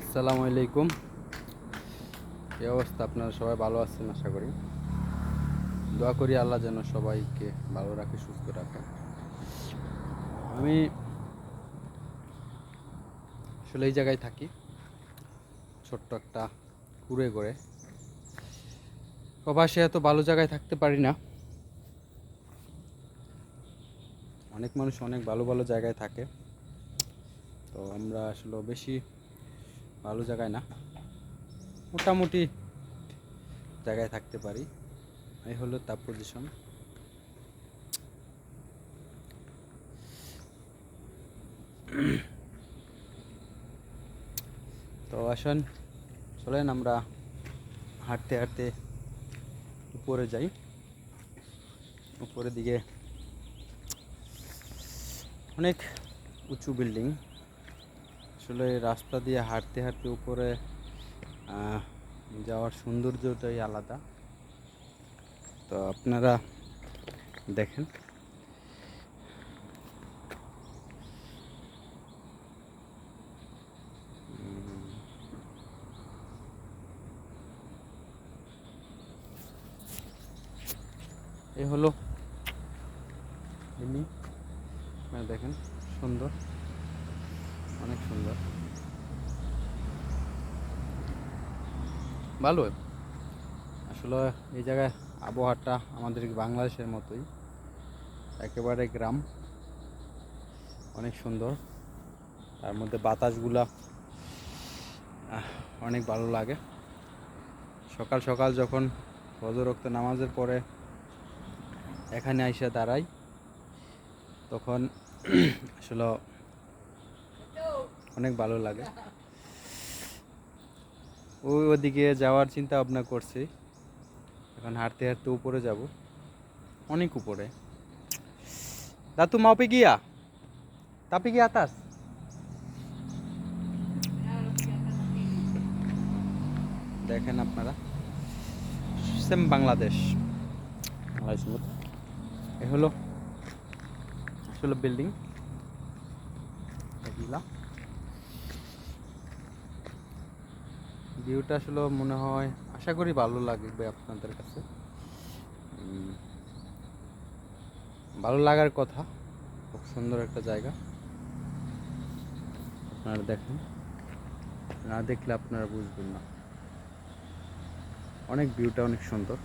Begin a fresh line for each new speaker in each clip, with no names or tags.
আসসালামু আলাইকুম। এই অবস্থা, আপনারা সবাই ভালো আছেন আশা করি। দোয়া করি আল্লাহ যেন সবাইকে ভালো রাখে, সুস্থ রাখে। আমি আসলে এই জায়গায় থাকি, ছোট্ট একটা কুড়ে ঘরে। প্রবাসে এত ভালো জায়গায় থাকতে পারি না। অনেক মানুষ অনেক ভালো ভালো জায়গায় থাকে, তো আমরা আসলে বেশি ভালো জায়গায় না, মোটামুটি জায়গায় থাকতে পারি। এই হলো তার পজিশন। তো আসুন, চলেন আমরা হাঁটতে হাঁটতে উপরে যাই। উপরের দিকে অনেক উঁচু বিল্ডিং। আসলে রাস্তা দিয়ে হাঁটতে হাঁটতে উপরে যাওয়ার সৌন্দর্যটাই আলাদা। তো আপনারা দেখেন। এই হলো বিল্ডিং, আপনারা দেখেন, সুন্দর, অনেক সুন্দর, ভালো। আসলে এই জায়গায় আবহাওয়াটা আমাদের বাংলাদেশের মতোই, একেবারে গ্রাম, অনেক সুন্দর। তার মধ্যে বাতাসগুলা অনেক ভালো লাগে। সকাল সকাল যখন ফজর ওয়াক্ত নামাজের পরে এখানে আইসা দাঁড়াই, তখন আসলে অনেক ভালো লাগে। ওদিকে যাওয়ার চিন্তা ভাবনা করছি। এখন হাঁটতে হাঁটতে উপরে যাব, অনেক উপরে। Datuk mau pergi ya? Tapi ke atas. দেখেন আপনারা, সেম বাংলাদেশ মতো। এ হলো আসলে বিল্ডিং এগুলা। ভিউটা আসলে মনে হয়, আশা করি ভালো লাগবে আপনাদের কাছে। ভালো লাগার কথা, খুব সুন্দর একটা জায়গা। আপনারা দেখেন, না দেখলে আপনারা বুঝবেন না। অনেক ভিউটা অনেক সুন্দর,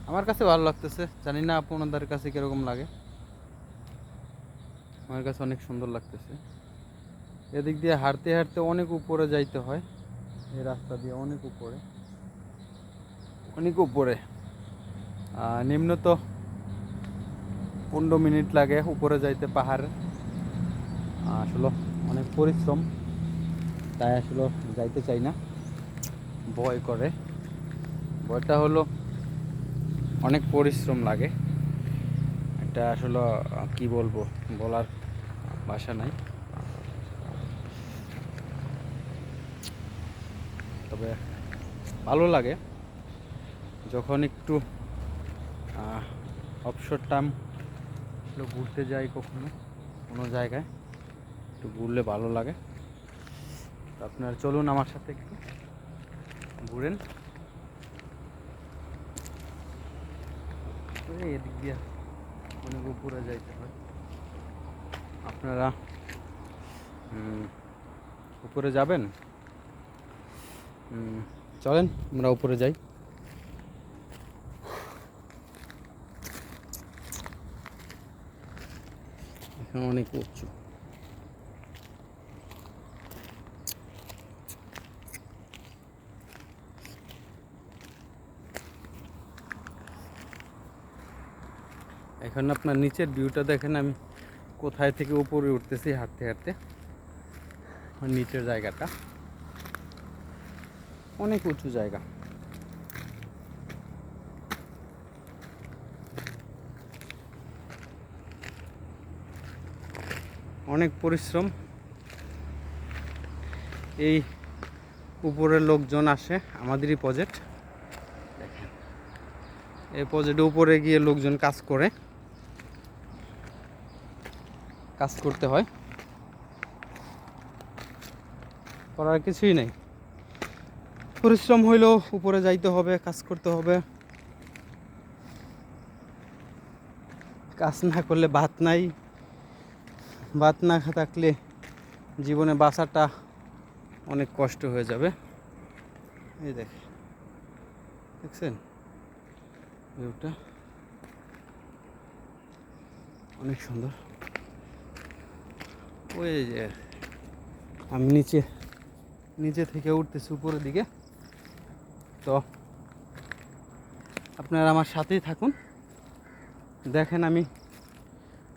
আমার কাছে ভালো লাগতেছে। জানি না আপনাদের কাছে কিরকম লাগে। আমার কাছে অনেক সুন্দর লাগতেছে। এদিক দিয়ে হাঁটতে হাঁটতে অনেক উপরে যাইতে হয়, এই রাস্তা দিয়ে অনেক উপরে, অনেক উপরে। নিম্ন তো 15 মিনিট লাগে উপরে যাইতে পাহাড়ে। আসলে অনেক পরিশ্রম, তাই আসলে যাইতে চাই না, ভয় করে। ভয়টা হলো অনেক পরিশ্রম লাগে, এটা আসলে কি বলবো, বলার ভাষা নাই। তবে ভালো লাগে যখন একটু অবসর টাইম ঘুরতে যাই, কখনো কোনো জায়গায় একটু ঘুরলে ভালো লাগে। তো আপনারা চলুন আমার সাথে একটু ঘুরেন। এদিক দিয়ে অনেক উপরে যাইতে হয়। আপনারা উপরে যাবেন? চলেন আমরা উপরে যাই। এখানে অনেক উঁচু। এখন আপনার নিচের ভিউটা দেখেন, আমি কোথায় থেকে উপরে উঠতেছি হাঁটতে হাঁটতে। নিচের জায়গাটা অনেক উঁচু জায়গা। অনেক পরিশ্রম। এই উপরের লোকজন আসে, আমাদেরই প্রজেক্ট। দেখেন, এই প্রজেক্টে উপরে গিয়ে লোকজন কাজ করতে হয়। করার কিছুই নেই। পরিশ্রম হইলেও উপরে যাইতে হবে, কাজ করতে হবে। কাজ না করলে ভাত নাই, ভাত না থাকলে জীবনে বাঁচাটা অনেক কষ্ট হয়ে যাবে। এই দেখছেন ভিউটা অনেক সুন্দর। ওই যে আমি নিচে থেকে উঠতেছি উপরের দিকে, তো আপনারা আমার সাথেই থাকুন, দেখেন আমি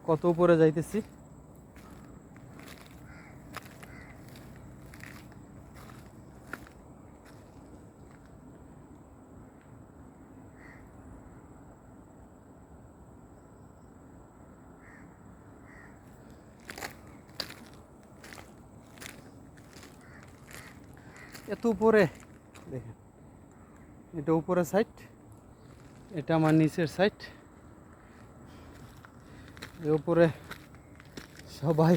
কত উপরে যাইতেছি। এত উপরে দেখেন, এটা উপরের সাইড, এটা আমার নিচের সাইড। এর উপরে সবাই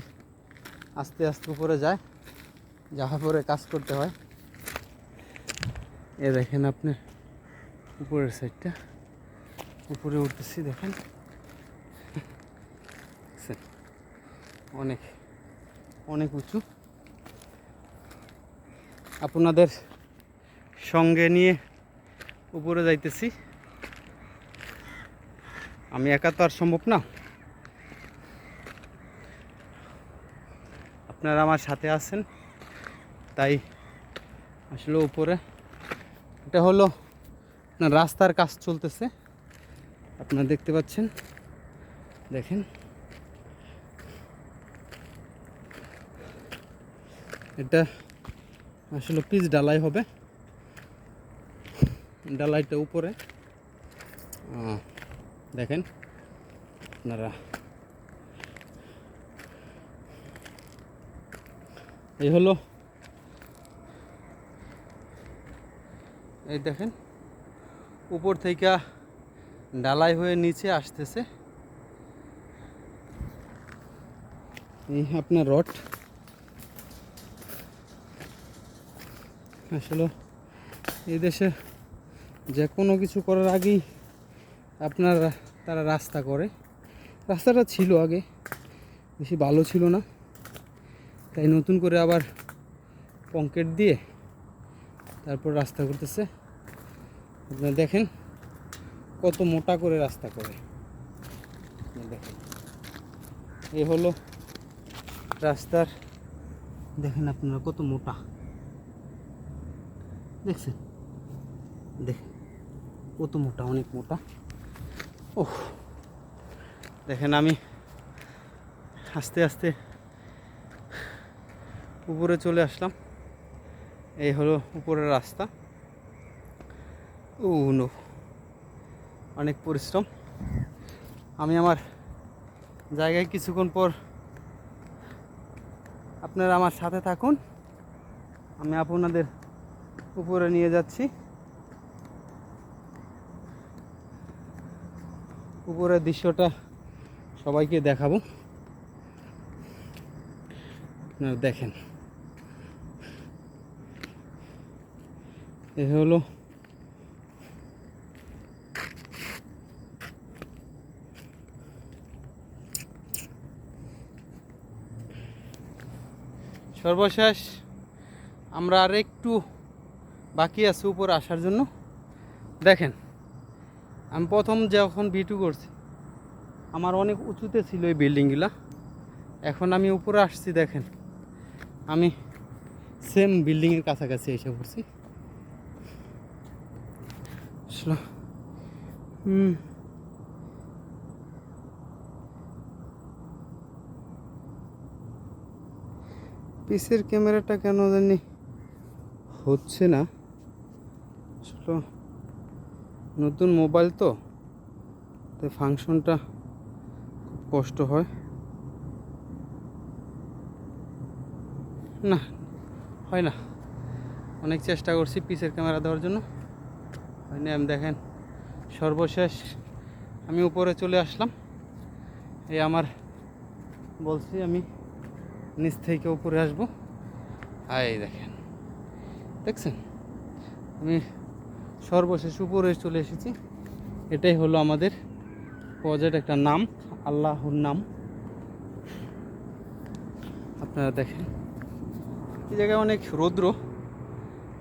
আস্তে আস্তে উপরে যায়, যাওয়ার পরে কাজ করতে হয়। এ দেখেন আপনি উপরের সাইডটা, উপরে উঠতেছি দেখেন, অনেক অনেক উঁচু। আপনাদের সঙ্গে নিয়ে উপরে যাইতেছি, আমি একা তো আর সম্ভব না, আপনারা আমার সাথে আছেন তাই আসলে উপরে। এটা হলো রাস্তার কাজ চলতেছে, আপনারা দেখতে পাচ্ছেন, দেখেন এটা আসলে পিচ ঢালাই হবে, ঢালাইটা উপরে দেখেন আপনারা। এই হলো, এই দেখেন উপর থেকে ঢালাই হয়ে নিচে আসতেছে। এই আপনার রড, আসলে এই দেশে যে কোনো কিছু করার আগেই তারা রাস্তা করে। রাস্তাটা ছিল আগে, বেশি ভালো ছিল না, তাই নতুন করে আবার কংক্রিট দিয়ে তারপর রাস্তা করতেছে। আপনারা দেখেন কত মোটা করে রাস্তা করে, দেখেন এই হলো রাস্তার, দেখেন আপনারা কত মোটা, দেখছেন, দেখেন কত মোটা, অনেক মোটা। ওহ দেখেন আমি আস্তে আস্তে উপরে চলে আসলাম, এই হলো উপরের রাস্তা। ও নো, অনেক পরিশ্রম। আমি আমার জায়গায় কিছুক্ষণ পর, আপনারা আমার সাথে থাকুন, আমি আপনাদের উপরে নিয়ে যাচ্ছি। উপরের দৃশ্যটা সবাইকে দেখাবো, আপনারা দেখেন। এ হলো সর্বশেষ, আমরা আর একটু বাকি আছে উপরে আসার জন্য। দেখেন আমি প্রথম যখন ভিডিও করছি আমার অনেক উঁচুতে ছিল এই বিল্ডিংগুলা, এখন আমি উপরে আসছি, দেখেন আমি সেম বিল্ডিংয়ের কাছাকাছি এসে পড়ছি। পিসের ক্যামেরাটা কেন জানি হচ্ছে না, আসলে নতুন মোবাইল তো, তাই ফাংশনটা খুব কষ্ট হয় না, হয় না। অনেক চেষ্টা করছি পিসের ক্যামেরা দেওয়ার জন্য, হয়নি। আমি দেখেন সর্বশেষ আমি উপরে চলে আসলাম। এই আমার বলছি আমি নিচ থেকে উপরে আসবো, এই দেখেন। দেখছেন, আমি সর্বশেষ উপরে চলে এসেছি। এটাই হলো আমাদের প্রজেক্ট একটা নাম, আল্লাহর নাম। আপনারা দেখেন এই জায়গায় অনেক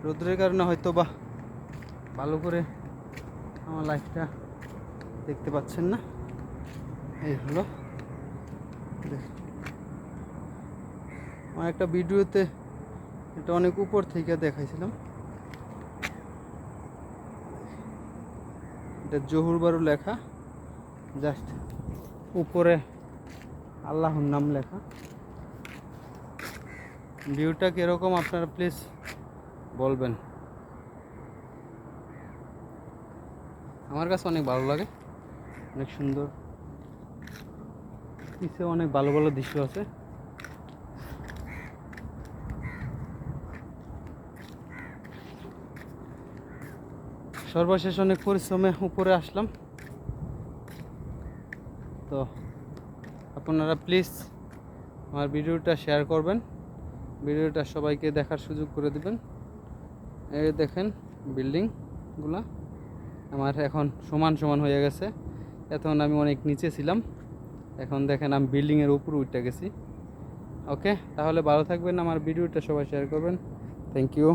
রৌদ্রের কারণে হয়তো বা ভালো করে আমার লাইফটা দেখতে পাচ্ছেন না। এই হলো আমার একটা ভিডিওতে এটা অনেক উপর থেকে দেখাইছিলাম। এটা জহুর বারু লেখা, জাস্ট উপরে আল্লাহর নাম লেখা। ভিউটা কীরকম আপনারা প্লিজ বলবেন। আমার কাছে অনেক ভালো লাগে, অনেক সুন্দর, পিছে অনেক ভালো ভালো দৃশ্য আছে। সর্বশেষ অনেক পরিশ্রমে উপরে আসলাম। তো আপনারা প্লিজ আমার ভিডিওটা শেয়ার করবেন, ভিডিওটা সবাইকে দেখার সুযোগ করে দিবেন। এই দেখেন বিল্ডিংগুলা আমার এখন সমান সমান হয়ে গেছে। এখন আমি অনেক নিচে ছিলাম, এখন দেখেন আমি বিল্ডিংয়ের উপরে উঠে গেছি। ওকে, তাহলে ভালো থাকবেন, আমার ভিডিওটা সবাই শেয়ার করবেন। Thank you.